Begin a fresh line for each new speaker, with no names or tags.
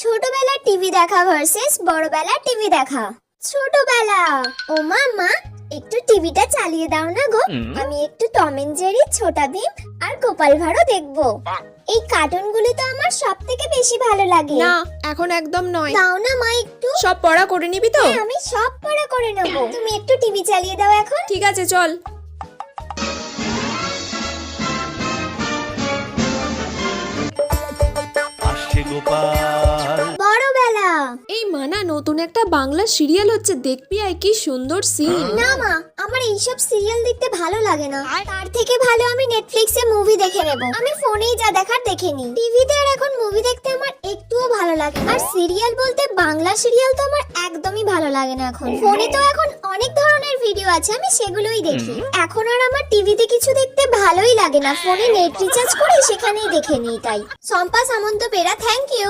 ছোটবেলার টিভি দেখা versus বড়বেলার TV দেখা। ছোটবেলা, ও মা একটু টিভিটা চালিয়ে দাও না গো, আমি একটু Tom and Jerry, Chhota Bheem আর গোপাল ভাঁড়ও দেখবো। এই কার্টুনগুলো তো আমার সবথেকে বেশি ভালো লাগে।
না, এখন একদম নয়।
দাও না মা একটু।
সব পড়া করে নিবি তো?
হ্যাঁ, আমি সব পড়া করে নেবো, তুমি একটু টিভি চালিয়ে দাও এখন।
ঠিক আছে, চল।
আসছে গোপাল।
বড়বেলা।
এই মানা, নতুন একটা বাংলা সিরিয়াল হচ্ছে, দেখবি আয়, কি সুন্দর সিন।
না মা, আমার এইসব সিরিয়াল দেখতে ভালো লাগে না, তার থেকে ভালো আমি নেটফ্লিক্সে মুভি দেখে নেব। আমি ফোনেই যা দেখার দেখে নিই, টিভিতে আর এখন মুভি দেখতে আমার একটুও ভালো লাগে না। আর সিরিয়াল বলতে বাংলা সিরিয়াল তো আমার একদমই ভালো লাগে না এখন। ফোনে তো এখন অনেক ধরনের ভিডিও আছে, আমি সেগুলোই দেখি। এখন আর আমার টিভিতে কিছু দেখতে ভালোই লাগে না, ফোনে নেট রিচার্জ করে সেখানেই দেখে নিই। তাই শম্পা সামন্ত পেরা, থ্যাংক ইউ।